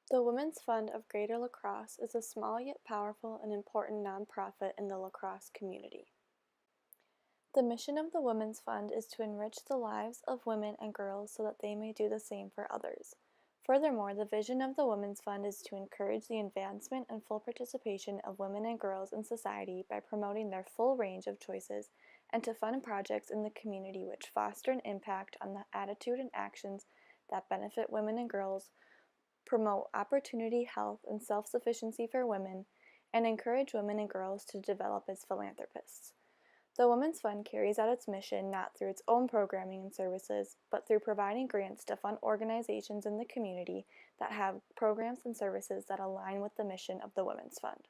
The Women's Fund of Greater La Crosse is a small yet powerful and important nonprofit in the La Crosse community. The mission of the Women's Fund is to enrich the lives of women and girls so that they may do the same for others. Furthermore, the vision of the Women's Fund is to encourage the advancement and full participation of women and girls in society by promoting their full range of choices and to fund projects in the community which foster an impact on the attitude and actions that benefit women and girls, promote opportunity, health, and self-sufficiency for women, and encourage women and girls to develop as philanthropists. The Women's Fund carries out its mission not through its own programming and services, but through providing grants to fund organizations in the community that have programs and services that align with the mission of the Women's Fund.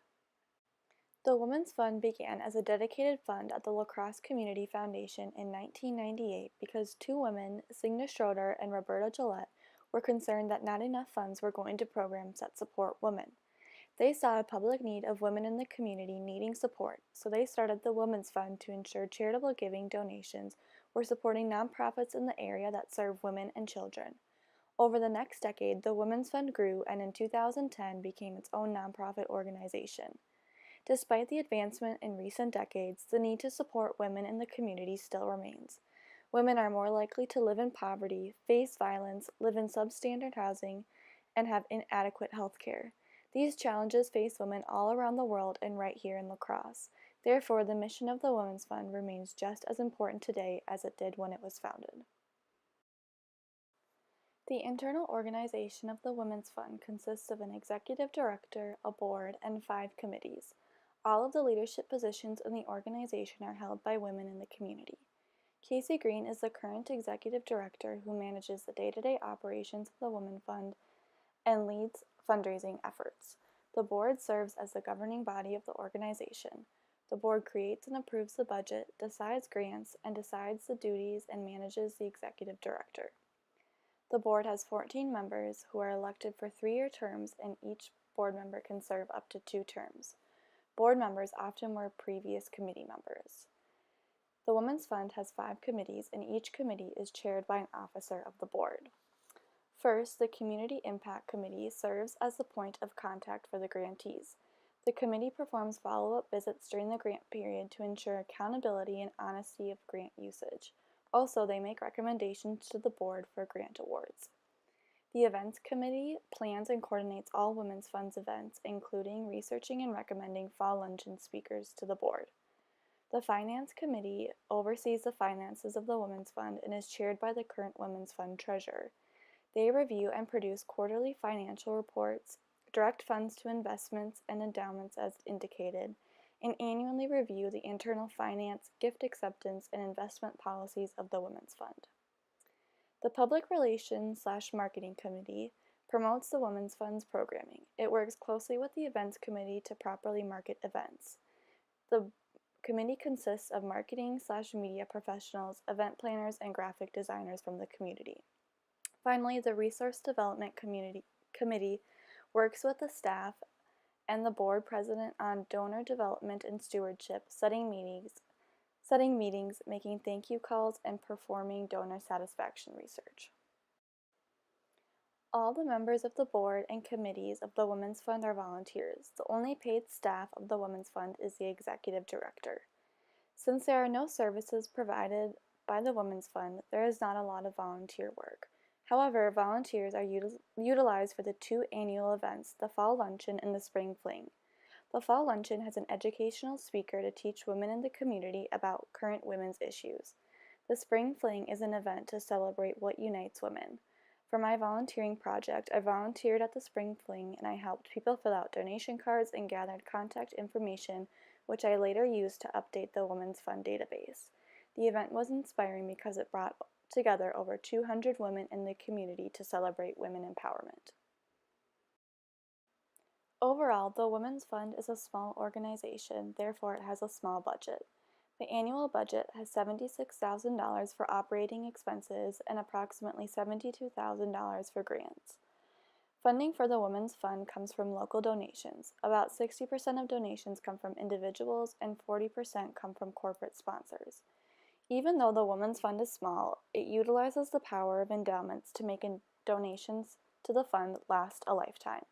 The Women's Fund began as a dedicated fund at the La Crosse Community Foundation in 1998 because two women, Signa Schroeder and Roberta Gillette, were concerned that not enough funds were going to programs that support women. They saw a public need of women in the community needing support, so they started the Women's Fund to ensure charitable giving donations were supporting nonprofits in the area that serve women and children. Over the next decade, the Women's Fund grew and in 2010 became its own nonprofit organization. Despite the advancement in recent decades, the need to support women in the community still remains. Women are more likely to live in poverty, face violence, live in substandard housing, and have inadequate health care. These challenges face women all around the world and right here in La Crosse. Therefore, the mission of the Women's Fund remains just as important today as it did when it was founded. The internal organization of the Women's Fund consists of an executive director, a board, and 5 committees. All of the leadership positions in the organization are held by women in the community. Casey Green is the current executive director who manages the day-to-day operations of the Women's Fund and leads fundraising efforts. The board serves as the governing body of the organization. The board creates and approves the budget, decides grants, and decides the duties and manages the executive director. The board has 14 members who are elected for 3-year terms, and each board member can serve up to 2 terms. Board members often were previous committee members. The Women's Fund has 5 committees, and each committee is chaired by an officer of the board. First, the Community Impact Committee serves as the point of contact for the grantees. The committee performs follow-up visits during the grant period to ensure accountability and honesty of grant usage. Also, they make recommendations to the board for grant awards. The Events Committee plans and coordinates all Women's Fund's events, including researching and recommending fall luncheon speakers to the board. The Finance Committee oversees the finances of the Women's Fund and is chaired by the current Women's Fund treasurer. They review and produce quarterly financial reports, direct funds to investments and endowments as indicated, and annually review the internal finance, gift acceptance, and investment policies of the Women's Fund. The Public Relations/Marketing Committee promotes the Women's Fund's programming. It works closely with the Events Committee to properly market events. The committee consists of marketing/media professionals, event planners, and graphic designers from the community. Finally, the Resource Development Committee works with the staff and the board president on donor development and stewardship, setting meetings, making thank you calls, and performing donor satisfaction research. All the members of the board and committees of the Women's Fund are volunteers. The only paid staff of the Women's Fund is the executive director. Since there are no services provided by the Women's Fund, there is not a lot of volunteer work. However, volunteers are utilized for the 2 annual events, the Fall Luncheon and the Spring Fling. The Fall Luncheon has an educational speaker to teach women in the community about current women's issues. The Spring Fling is an event to celebrate what unites women. For my volunteering project, I volunteered at the Spring Fling and I helped people fill out donation cards and gathered contact information, which I later used to update the Women's Fund database. The event was inspiring because it brought together over 200 women in the community to celebrate women empowerment. Overall, the Women's Fund is a small organization, therefore it has a small budget. The annual budget has $76,000 for operating expenses and approximately $72,000 for grants. Funding for the Women's Fund comes from local donations. About 60% of donations come from individuals and 40% come from corporate sponsors. Even though the Women's Fund is small, it utilizes the power of endowments to make donations to the fund last a lifetime.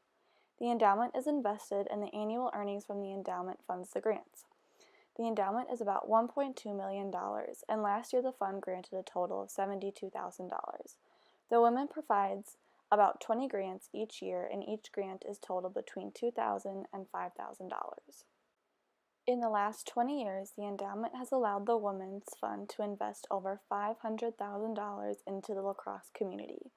The endowment is invested and the annual earnings from the endowment funds the grants. The endowment is about $1.2 million, and last year the fund granted a total of $72,000. The women provides about 20 grants each year, and each grant is totaled between $2,000 and $5,000. In the last 20 years, the endowment has allowed the Women's Fund to invest over $500,000 into the lacrosse community.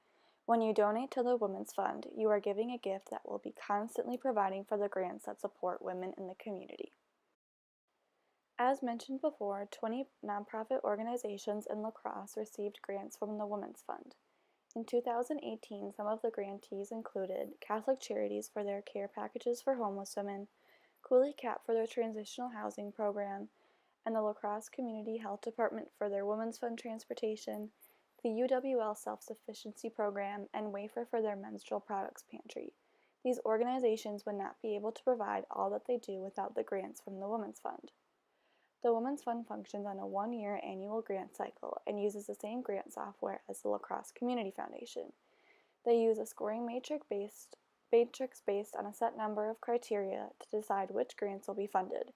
When you donate to the Women's Fund, you are giving a gift that will be constantly providing for the grants that support women in the community. As mentioned before, 20 nonprofit organizations in lacrosse received grants from the Women's Fund. In 2018, some of the grantees included Catholic Charities for their care packages for homeless women, Cooley Cap for their transitional housing program, and the La Crosse Community Health Department for their Women's Fund transportation, the UWL Self-Sufficiency Program, and Wafer for their menstrual products pantry. These organizations would not be able to provide all that they do without the grants from the Women's Fund. The Women's Fund functions on a one-year annual grant cycle and uses the same grant software as the La Crosse Community Foundation. They use a scoring matrix based on a set number of criteria to decide which grants will be funded.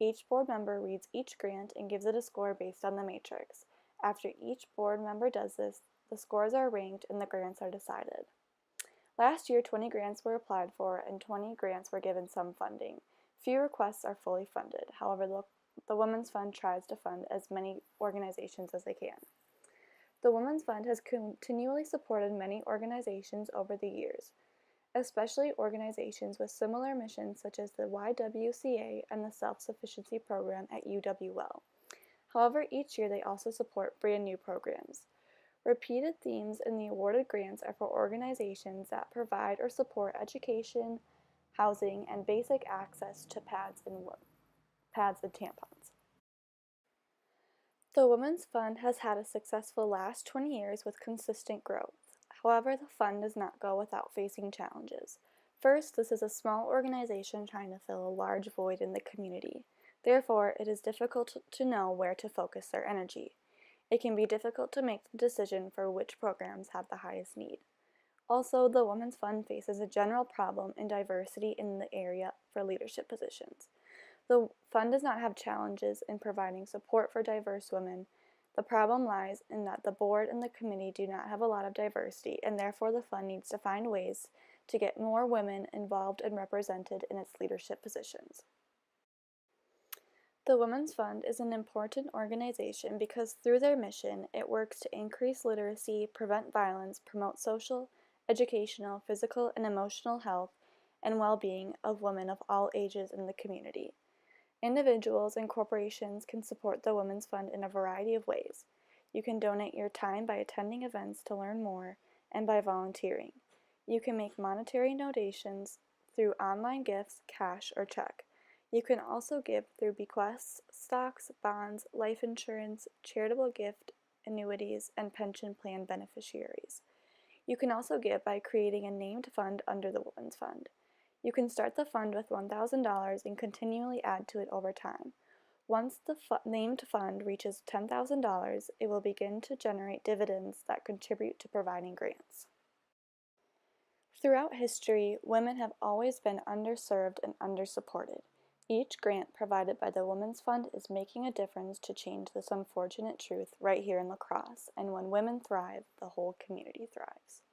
Each board member reads each grant and gives it a score based on the matrix. After each board member does this, the scores are ranked and the grants are decided. Last year, 20 grants were applied for and 20 grants were given some funding. Few requests are fully funded. However, the Women's Fund tries to fund as many organizations as they can. The Women's Fund has continually supported many organizations over the years, especially organizations with similar missions such as the YWCA and the Self-Sufficiency Program at UWL. However, each year they also support brand new programs. Repeated themes in the awarded grants are for organizations that provide or support education, housing, and basic access to pads and tampons. The Women's Fund has had a successful last 20 years with consistent growth. However, the fund does not go without facing challenges. First, this is a small organization trying to fill a large void in the community. Therefore, it is difficult to know where to focus their energy. It can be difficult to make the decision for which programs have the highest need. Also, the Women's Fund faces a general problem in diversity in the area for leadership positions. The fund does not have challenges in providing support for diverse women. The problem lies in that the board and the committee do not have a lot of diversity, and therefore the fund needs to find ways to get more women involved and represented in its leadership positions. The Women's Fund is an important organization because through their mission, it works to increase literacy, prevent violence, promote social, educational, physical, and emotional health and well-being of women of all ages in the community. Individuals and corporations can support the Women's Fund in a variety of ways. You can donate your time by attending events to learn more and by volunteering. You can make monetary donations through online gifts, cash, or check. You can also give through bequests, stocks, bonds, life insurance, charitable gift, annuities, and pension plan beneficiaries. You can also give by creating a named fund under the Women's Fund. You can start the fund with $1,000 and continually add to it over time. Once the named fund reaches $10,000, it will begin to generate dividends that contribute to providing grants. Throughout history, women have always been underserved and undersupported. Each grant provided by the Women's Fund is making a difference to change this unfortunate truth right here in La Crosse, and when women thrive, the whole community thrives.